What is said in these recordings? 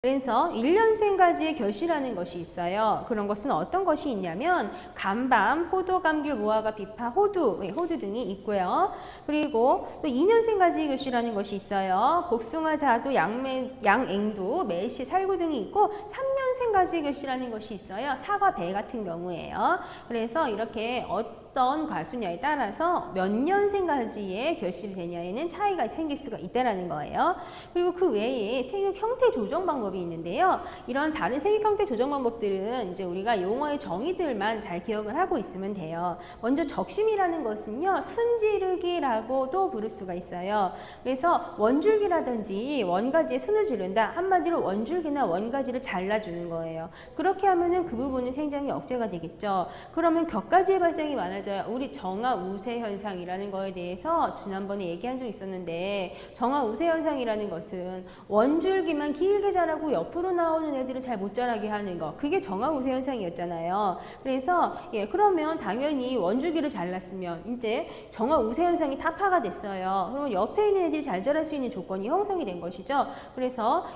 그래서 1년생 가지의 결실하는 것이 있어요. 그런 것은 어떤 것이 있냐면 감밤, 포도, 감귤, 무화과, 비파, 호두, 호두 등이 있고요. 그리고 또 2년생 가지의 결실하는 것이 있어요. 복숭아, 자두, 양앵두, 매실, 살구 등이 있고 3년생 가지의 결실하는 것이 있어요. 사과, 배 같은 경우에요. 그래서 이렇게 어떤 과수냐에 따라서 몇 년생 가지의 결실이 되냐에는 차이가 생길 수가 있다는 거예요. 그리고 그 외에 생육 형태 조정 방법이 있는데요. 이런 다른 생육 형태 조정 방법들은 이제 우리가 용어의 정의들만 잘 기억을 하고 있으면 돼요. 먼저 적심이라는 것은요, 순지르기라고도 부를 수가 있어요. 그래서 원줄기라든지 원가지에 순을 지른다. 한마디로 원줄기나 원가지를 잘라주는 거예요. 그렇게 하면은 그 부분은 생장이 억제가 되겠죠. 그러면 격가지의 발생이 많아져요. 우리 정화우세 현상이라는 거에 대해서 지난번에 얘기한 적 있었는데, 정화우세 현상이라는 것은 원줄기만 길게 자라고 옆으로 나오는 애들은 잘 못 자라게 하는 거, 그게 정화우세 현상이었잖아요. 그래서 그러면 당연히 원줄기를 잘랐으면 이제 정화우세 현상이 타파가 됐어요. 그러면 옆에 있는 애들이 잘 자랄 수 있는 조건이 형성이 된 것이죠. 그래서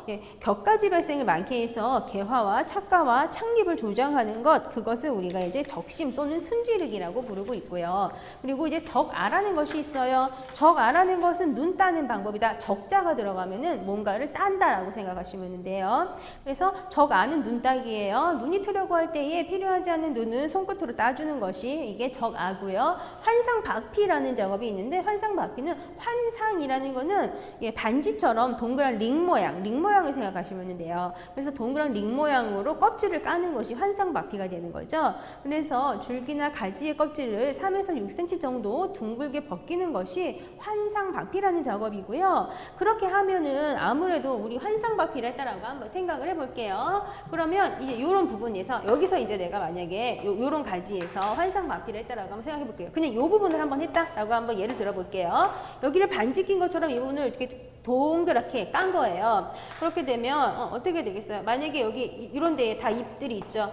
격가지 발생을 많게 해서 개화와 착가와 착립을 조장하는 것, 그것을 우리가 이제 적심 또는 순지르기라고 부르고 있고요. 그리고 이제 적아라는 것이 있어요. 적아라는 것은 눈 따는 방법이다. 적자가 들어가면은 뭔가를 딴다라고 생각하시면 돼요. 그래서 적아는 눈 따기예요. 눈이 트려고 할 때에 필요하지 않는 눈은 손끝으로 따주는 것이 이게 적아고요. 환상박피라는 작업이 있는데, 환상박피는 환상이라는 거는 반지처럼 동그란 링 모양을 생각하시면 돼요. 그래서 동그란 링 모양으로 껍질을 까는 것이 환상박피가 되는 거죠. 그래서 줄기나 가지의 껍질을 3에서 6cm 정도 둥글게 벗기는 것이 환상박피라는 작업이고요. 그렇게 하면은 아무래도 우리 환상박피를 했다라고 한번 생각을 해볼게요. 그러면 이제 이런 부분에서, 여기서 이제 내가 만약에 요런 가지에서 환상박피를 했다라고 한번 생각해 볼게요. 그냥 이 부분을 한번 했다라고 한번 예를 들어 볼게요. 여기를 반지 낀 것처럼 이 부분을 이렇게 동그랗게 깐 거예요. 그렇게 되면 어떻게 되겠어요? 만약에 여기 이런 데에 다 잎들이 있죠.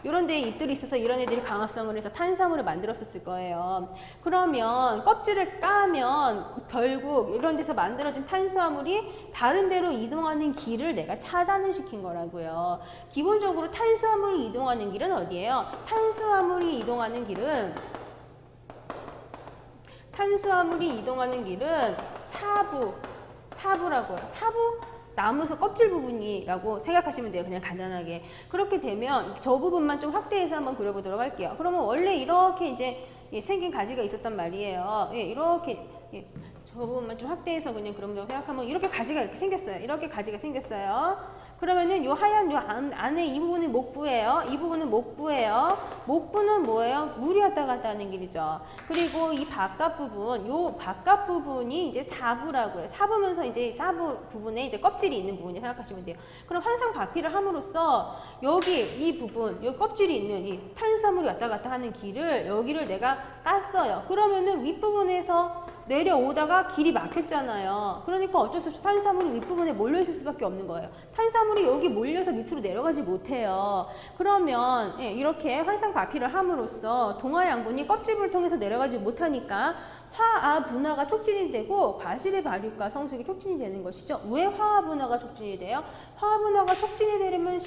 이런 데에 잎들이 있어서 이런 애들이 강합성을 해서 탄수화물을 만들었을 거예요. 그러면 껍질을 까면 결국 이런 데서 만들어진 탄수화물이 다른 데로 이동하는 길을 내가 차단을 시킨 거라고요. 기본적으로 탄수화물이 이동하는 길은 어디예요? 탄수화물이 이동하는 길은 사부라고요. 사부? 나무에서 껍질 부분이라고 생각하시면 돼요. 그냥 간단하게. 그렇게 되면 저 부분만 좀 확대해서 한번 그려보도록 할게요. 그러면 원래 이렇게 이제 생긴 가지가 있었단 말이에요. 이렇게 저 부분만 좀 확대해서 그냥 그런다고 생각하면 이렇게 가지가 이렇게 생겼어요. 이렇게 가지가 생겼어요. 그러면은 요 하얀 요 안에 이 부분이 목부예요. 이 부분은 목부예요. 목부는 뭐예요? 물이 왔다 갔다 하는 길이죠. 그리고 이 바깥 부분, 요 바깥 부분이 이제 사부라고요. 사부면서 이제 사부 부분에 이제 껍질이 있는 부분이 생각하시면 돼요. 그럼 환상박피를 함으로써 여기 이 부분, 요 껍질이 있는 이 탄수화물이 왔다 갔다 하는 길을, 여기를 내가 깠어요. 그러면은 윗부분에서 내려오다가 길이 막혔잖아요. 그러니까 어쩔 수 없이 탄수화물이 윗부분에 몰려있을 수밖에 없는 거예요. 탄수화물이 여기 몰려서 밑으로 내려가지 못해요. 그러면 이렇게 환상박피를 함으로써 동화양분이 껍질을 통해서 내려가지 못하니까 화아 분화가 촉진이 되고 과실의 발육과 성숙이 촉진이 되는 것이죠. 왜 화아 분화가 촉진이 돼요? 화아 분화가 촉진이 되려면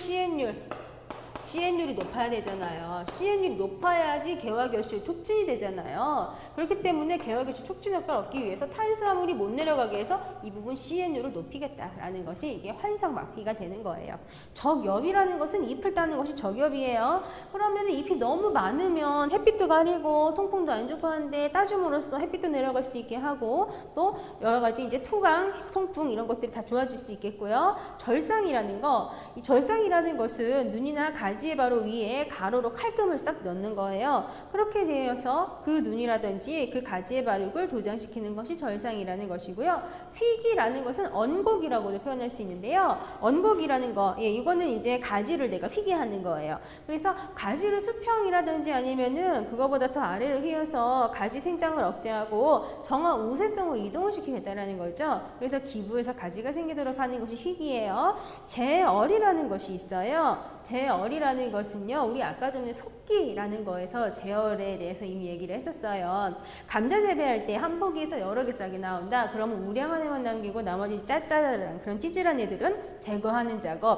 CN율이 높아야 되잖아요. CN율이 높아야지 개화결실 촉진이 되잖아요. 그렇기 때문에 개화결실 촉진 효과를 얻기 위해서 탄수화물이 못 내려가게 해서 이 부분 CN율을 높이겠다라는 것이 이게 환상박피가 되는 거예요. 적엽이라는 것은 잎을 따는 것이 적엽이에요. 그러면 잎이 너무 많으면 햇빛도 가리고 통풍도 안 좋고 하는데 따줌으로써 햇빛도 내려갈 수 있게 하고 또 여러 가지 이제 투강, 통풍 이런 것들이 다 좋아질 수 있겠고요. 절상이라는 거, 이 절상이라는 것은 눈이나 가지의 바로 위에 가로로 칼금을 싹 넣는 거예요. 그렇게 되어서 그 눈이라든지 그 가지의 발육을 조장시키는 것이 절상이라는 것이고요. 휘기라는 것은 언곡이라고도 표현할 수 있는데요. 언곡이라는 거, 이거는 이제 가지를 내가 휘게 하는 거예요. 그래서 가지를 수평이라든지 아니면은 그거보다 더 아래로 휘어서 가지 생장을 억제하고 정화 우세성을 이동을 시키겠다라는 거죠. 그래서 기부에서 가지가 생기도록 하는 것이 휘기예요. 제얼이라는 것이 있어요. 제얼이 제어이라는 것은요, 우리 아까 전에 섭기라는 거에서 제어에 대해서 이미 얘기를 했었어요. 감자 재배할 때 한 포기에서 여러 개 싹이 나온다. 그러면 우량한 애만 남기고 나머지 짜짜란 그런 찌질한 애들은 제거하는 작업.